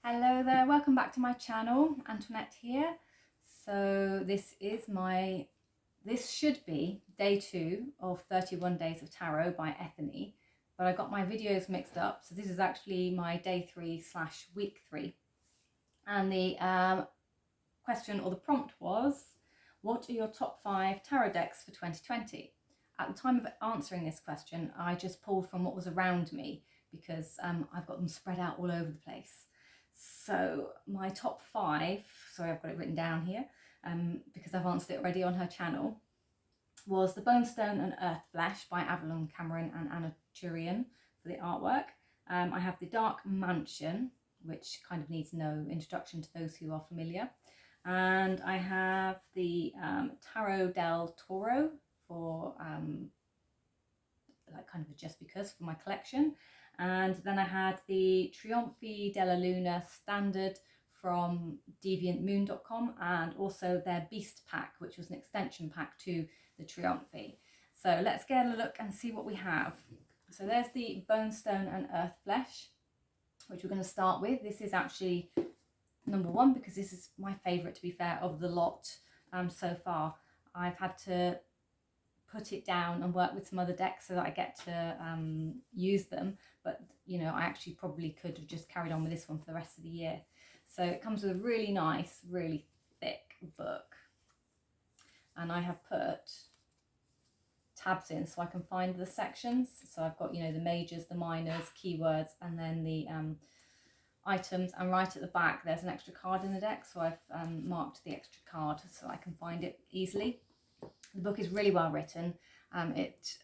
Hello there, welcome back to my channel. Antoinette here. So this should be day 2 of 31 Days of Tarot by Ethony, but I got my videos mixed up. So this is actually my day 3/week 3. And the question or the prompt was, what are your top 5 tarot decks for 2020? At the time of answering this question, I just pulled from what was around me because I've got them spread out all over the place. So my top 5, sorry, I've got it written down here because I've answered it already on her channel, was the Bonestone and Earthflesh by Avalon, Cameron and Anna Turian for the artwork. I have the Dark Mansion, which kind of needs no introduction to those who are familiar. And I have the Tarot del Toro for like kind of a just because for my collection. And then I had the Trionfi Della standard from deviantmoon.com and also their Beast pack, which was an extension pack to the Trionfi. So let's get a look and see what we have. So there's the Bonestone and Earthflesh, which we're going to start with. This is actually number 1 because this is my favourite, to be fair, of the lot so far. I've had to put it down and work with some other decks so that I get to use them, but you know, I actually probably could have just carried on with this one for the rest of the year. So it comes with a really nice, really thick book, and I have put tabs in so I can find the sections. So I've got, you know, the majors, the minors, keywords, and then the items, and right at the back there's an extra card in the deck, so I've marked the extra card so I can find it easily. The book is really well written. It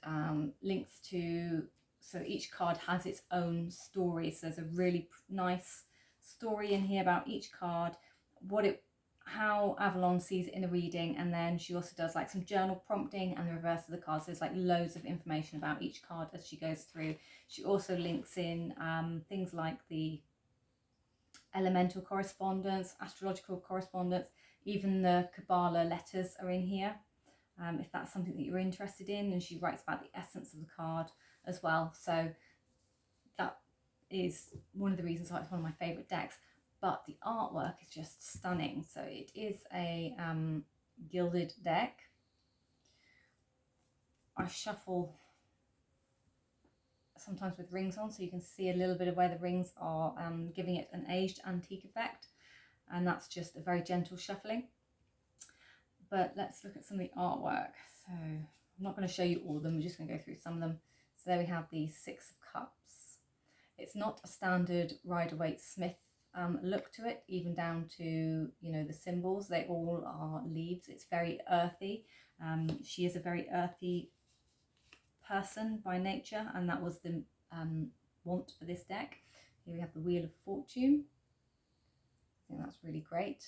links to, so each card has its own story. So there's a really nice story in here about each card, how Avalon sees it in a reading, and then she also does like some journal prompting and the reverse of the cards. So there's like loads of information about each card as she goes through. She also links in things like the elemental correspondence, astrological correspondence, even the Kabbalah letters are in here. If that's something that you're interested in, and she writes about the essence of the card as well. So that is one of the reasons why it's one of my favourite decks. But the artwork is just stunning. So it is a gilded deck. I shuffle sometimes with rings on, so you can see a little bit of where the rings are giving it an aged antique effect, and that's just a very gentle shuffling. But let's look at some of the artwork. So I'm not going to show you all of them, we're just going to go through some of them. So there we have the 6 of Cups. It's not a standard Rider-Waite-Smith look to it, even down to, you know, the symbols. They all are leaves. It's very earthy. She is a very earthy person by nature, and that was the want for this deck. Here we have the Wheel of Fortune. I think that's really great.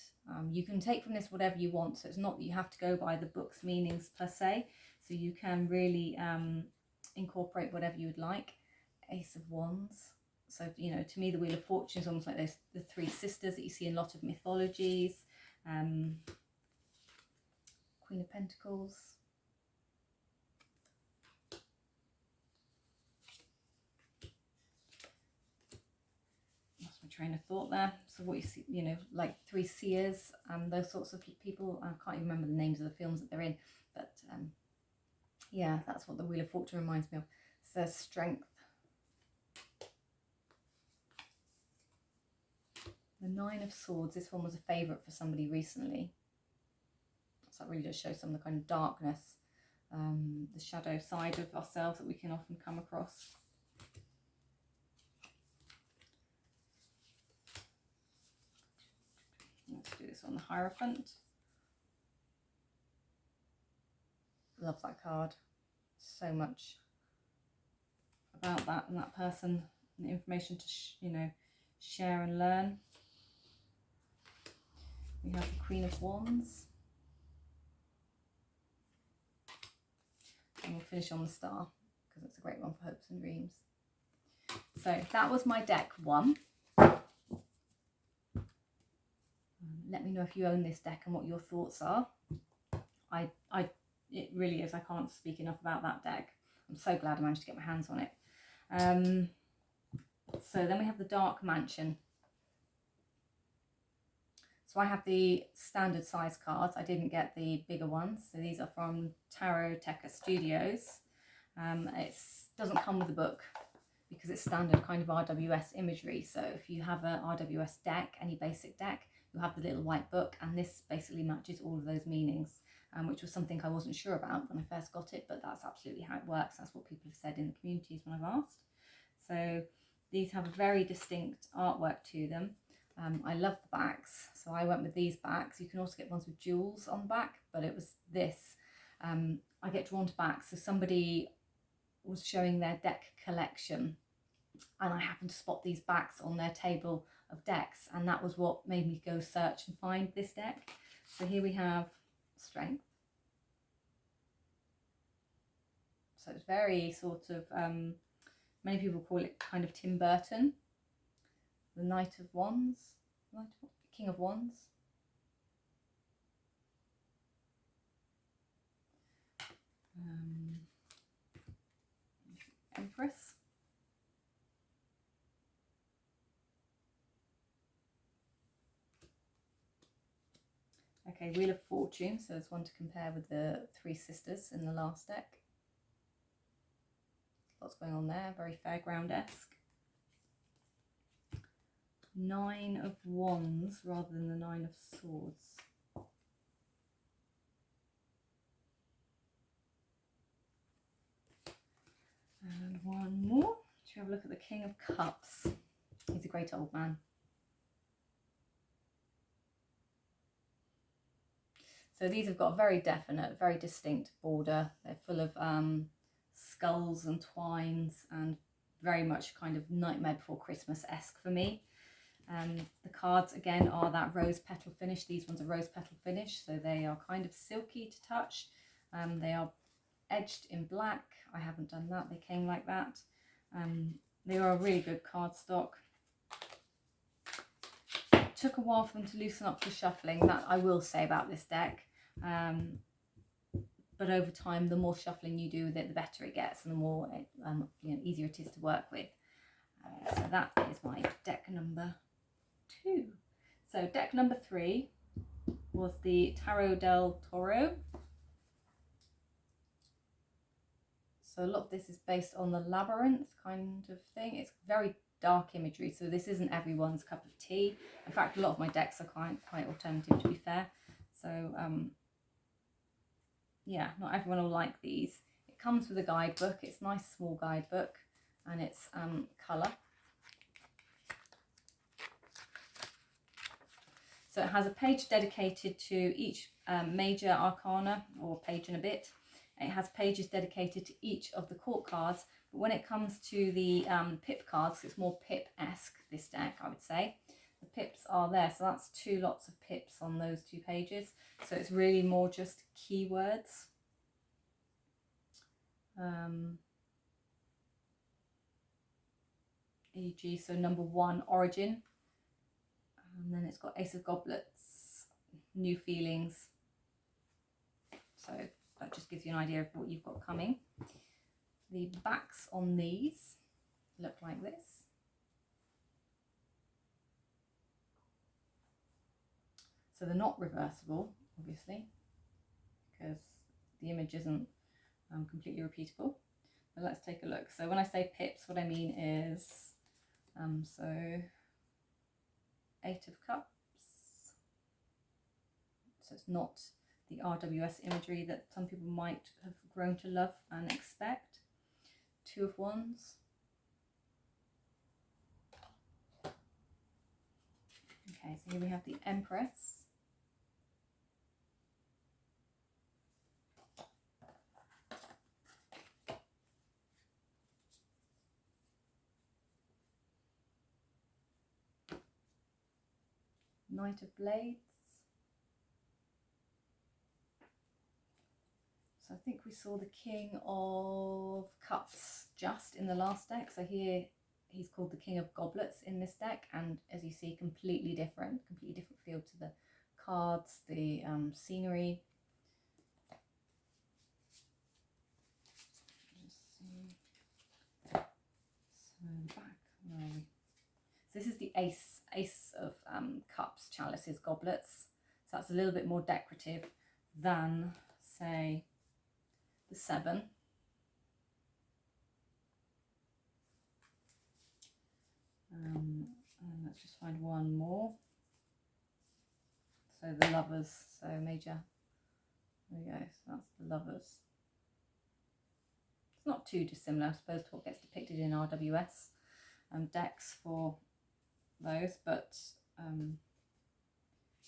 You can take from this whatever you want, so it's not that you have to go by the book's meanings per se, so you can really incorporate whatever you would like. Ace of Wands. So, you know, to me the Wheel of Fortune is almost like those, the 3 sisters that you see in a lot of mythologies. Queen of Pentacles. Train of thought there. So what you see, you know, like 3 seers, those sorts of people. I can't even remember the names of the films that they're in, but yeah, that's what the Wheel of Fortune reminds me of. So Strength. The 9 of Swords. This one was a favourite for somebody recently. So that really does show some of the kind of darkness, the shadow side of ourselves that we can often come across. Let's do this on the Hierophant. Love that card. So much about that and that person, and the information to you know, share and learn. We have the Queen of Wands, and we'll finish on the Star because it's a great one for hopes and dreams. So that was my deck 1. Let me know if you own this deck and what your thoughts are. It really is, I can't speak enough about that deck. I'm so glad I managed to get my hands on it. So then we have the Dark Mansion. So I have the standard size cards. I didn't get the bigger ones. So these are from Tarotecca Studios. It doesn't come with a book because it's standard kind of RWS imagery. So if you have an RWS deck, any basic deck, you'll have the little white book, and this basically matches all of those meanings, which was something I wasn't sure about when I first got it, but that's absolutely how it works. That's what people have said in the communities when I've asked. So these have a very distinct artwork to them. I love the backs, so I went with these backs. You can also get ones with jewels on the back, but it was this. I get drawn to backs. So somebody was showing their deck collection, and I happened to spot these backs on their table of decks, and that was what made me go search and find this deck. So here we have Strength. So it's very sort of, many people call it kind of Tim Burton. The Knight of Wands, King of Wands. Empress. Okay, Wheel of Fortune, so there's one to compare with the Three Sisters in the last deck. Lots going on there, very Fairground-esque. Nine of Wands rather than the Nine of Swords. And one more. Should we have a look at the King of Cups? He's a great old man. So these have got a very definite, very distinct border. They're full of skulls and twines, and very much kind of Nightmare Before Christmas-esque for me. The cards again are that rose petal finish. These ones are rose petal finish, so they are kind of silky to touch. They are edged in black. I haven't done that, they came like that. They are a really good cardstock. It took a while for them to loosen up for shuffling, that I will say about this deck. But over time, the more shuffling you do with it, the better it gets, and the more easier it is to work with. So that is my deck number 2. So deck number 3 was the Tarot del Toro. So a lot of this is based on the labyrinth kind of thing. It's very dark imagery, so this isn't everyone's cup of tea. In fact, a lot of my decks are quite alternative, to be fair. So yeah, not everyone will like these. It comes with a guidebook. It's a nice small guidebook, and it's colour. So it has a page dedicated to each major arcana, or page and a bit. It has pages dedicated to each of the court cards, but when it comes to the pip cards, it's more pip-esque, this deck, I would say. The pips are there, so that's 2 lots of pips on those 2 pages. So it's really more just keywords. E.g., so number 1, Origin. And then it's got Ace of Goblets, New Feelings. So that just gives you an idea of what you've got coming. The backs on these look like this. So they're not reversible, obviously, because the image isn't completely repeatable. But let's take a look. So when I say pips, what I mean is, so 8 of Cups. So it's not the RWS imagery that some people might have grown to love and expect. 2 of Wands. Okay, so here we have the Empress. Knight of Blades. So I think we saw the King of Cups just in the last deck. So here he's called the King of Goblets in this deck, and as you see, completely different feel to the cards, the scenery. Just see. So the back, where are we? So this is the Ace Ace of Cups, chalices, goblets. So that's a little bit more decorative than, say, the 7. And let's just find one more. So the Lovers, so major, there we go, so that's the Lovers. It's not too dissimilar, I suppose, to what gets depicted in RWS decks for those, but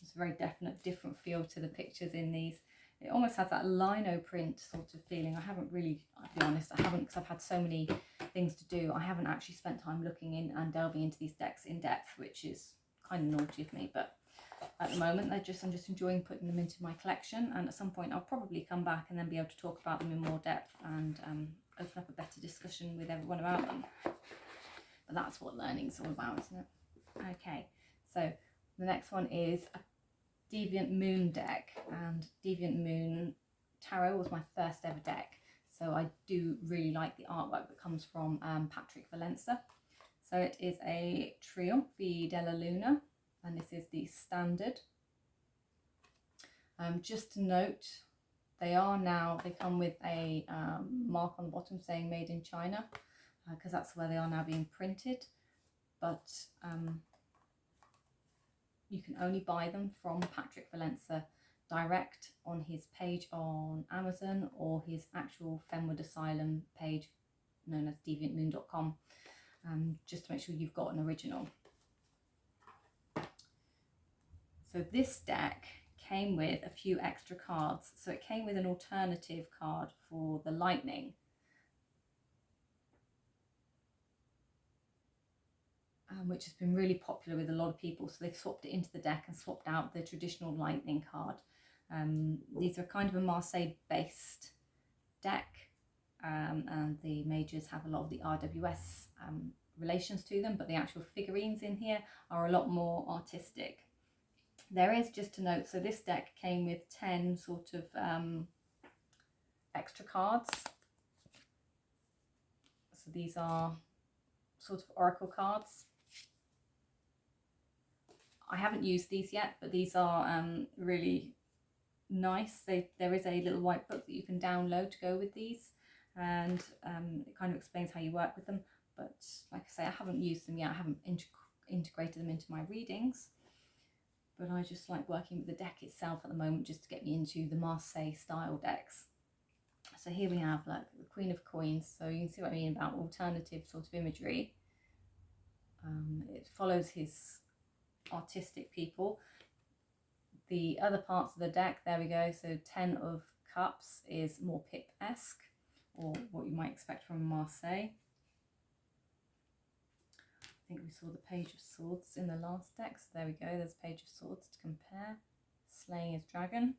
it's a very definite different feel to the pictures in these. It almost has that lino print sort of feeling. I haven't really, I'll be honest, I haven't, because I've had so many things to do. I haven't actually spent time looking in and delving into these decks in depth, which is kind of naughty of me, but at the moment I'm just enjoying putting them into my collection, and at some point I'll probably come back and then be able to talk about them in more depth and open up a better discussion with everyone about them. But that's what learning's all about, isn't it? Okay, so the next one is a Deviant Moon deck, and Deviant Moon Tarot was my first ever deck, so I do really like the artwork that comes from Patrick Valenza. So it is a Trionfi Della Luna, and this is the standard. Just to note, they come with a mark on the bottom saying made in China, because that's where they are now being printed, but you can only buy them from Patrick Valenza direct on his page on Amazon or his actual Fenwood Asylum page known as deviantmoon.com, just to make sure you've got an original. So this deck came with a few extra cards. So it came with an alternative card for the lightning, which has been really popular with a lot of people. So they've swapped it into the deck and swapped out the traditional lightning card. These are kind of a Marseille based deck, and the majors have a lot of the RWS relations to them, but the actual figurines in here are a lot more artistic. There is, just to note, so this deck came with 10 sort of extra cards. So these are sort of oracle cards. I haven't used these yet, but these are really nice. There is a little white book that you can download to go with these, and it kind of explains how you work with them. But like I say, I haven't used them yet. I haven't integrated them into my readings, but I just like working with the deck itself at the moment, just to get me into the Marseille style decks. So here we have like the Queen of Coins, so you can see what I mean about alternative sort of imagery. It follows his artistic people. The other parts of the deck, there we go, so 10 of Cups is more Pip-esque, or what you might expect from Marseille. I think we saw the Page of Swords in the last deck, so there we go, there's Page of Swords to compare. Slaying his dragon.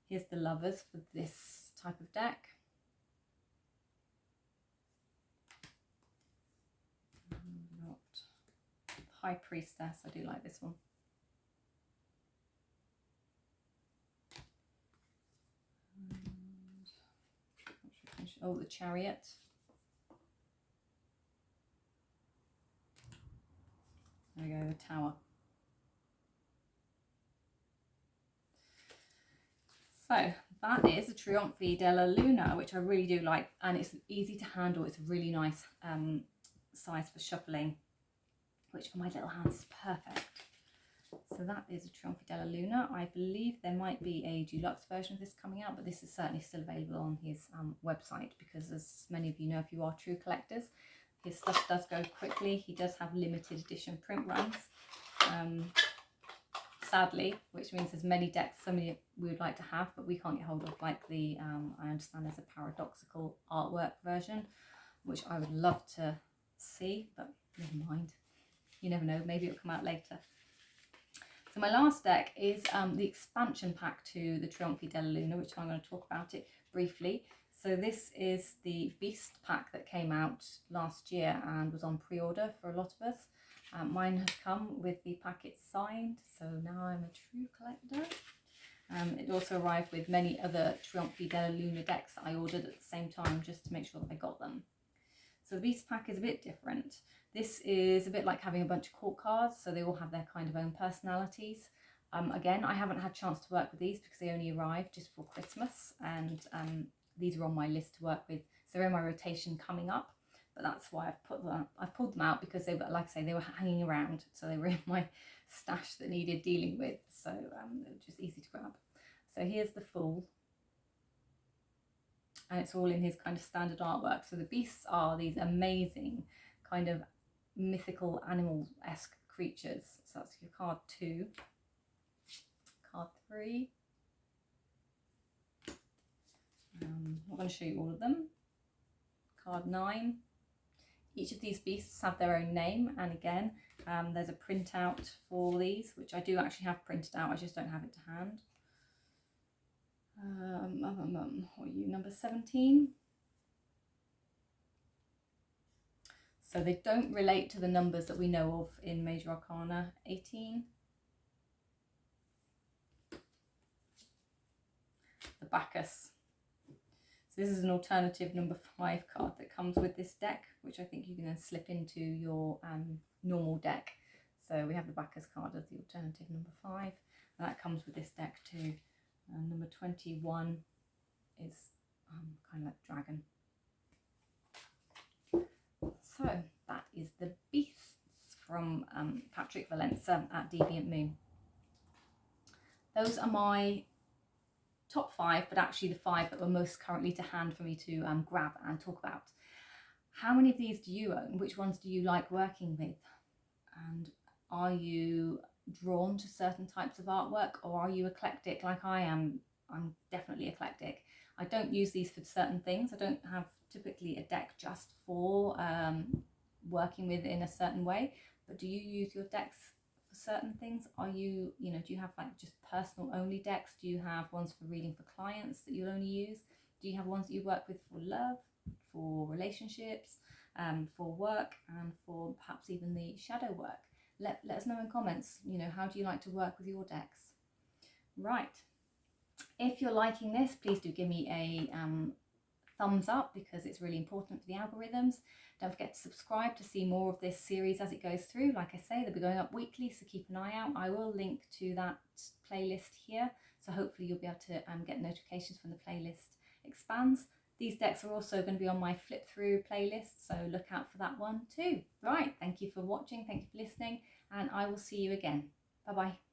Here's the Lovers for this type of deck. High Priestess, I do like this one. Oh, the Chariot. There we go, the Tower. So that is a Trionfi Della Luna, which I really do like, and it's easy to handle. It's a really nice size for shuffling, which for my little hands is perfect. So that is a Trionfi Della Luna. I believe there might be a deluxe version of this coming out, but this is certainly still available on his website, because as many of you know, if you are true collectors, his stuff does go quickly. He does have limited edition print runs, sadly, which means there's many decks somebody we would like to have, but we can't get hold of, like the, I understand there's a paradoxical artwork version, which I would love to see, but never mind. You never know, maybe it'll come out later. So my last deck is the expansion pack to the Trionfi Della Luna, which I'm going to talk about it briefly. So this is the Beast pack that came out last year and was on pre-order for a lot of us. Mine has come with the packet signed, so now I'm a true collector. It also arrived with many other Trionfi Della Luna decks that I ordered at the same time, just to make sure that I got them. So the Beast pack is a bit different. This is a bit like having a bunch of court cards, so they all have their kind of own personalities. Again, I haven't had a chance to work with these because they only arrived just for Christmas, and these are on my list to work with. So they're in my rotation coming up, but that's why I've pulled them out, because they were, like I say, they were hanging around, so they were in my stash that needed dealing with. So they were just easy to grab. So here's the Fool, and it's all in his kind of standard artwork. So the beasts are these amazing kind of mythical animal-esque creatures. So that's your card 2. Card 3. I'm not going to show you all of them. Card 9. Each of these beasts have their own name, and again, there's a printout for these, which I do actually have printed out, I just don't have it to hand. What are you, number 17? So they don't relate to the numbers that we know of in Major Arcana. 18. The Bacchus. So this is an alternative number 5 card that comes with this deck, which I think you can then slip into your normal deck. So we have the Bacchus card as the alternative number 5, and that comes with this deck too. Number 21 is kind of like dragon. So that is the Beasts from Patrick Valenza at Deviant Moon. Those are my top 5, but actually the 5 that were most currently to hand for me to grab and talk about. How many of these do you own? Which ones do you like working with? And are you drawn to certain types of artwork, or are you eclectic like I am? I'm definitely eclectic. I don't use these for certain things. I don't have typically a deck just for working with in a certain way, but do you use your decks for certain things? Are you, do you have like just personal only decks? Do you have ones for reading for clients that you'll only use? Do you have ones that you work with for love, for relationships, for work, and for perhaps even the shadow work? Let us know in comments, how do you like to work with your decks? Right. If you're liking this, please do give me a thumbs up, because it's really important for the algorithms. Don't forget to subscribe to see more of this series as it goes through. Like I say, they'll be going up weekly, so keep an eye out. I will link to that playlist here, so hopefully you'll be able to get notifications when the playlist expands. These decks are also going to be on my flip through playlist, so look out for that one too. Right, thank you for watching, thank you for listening, and I will see you again. Bye bye.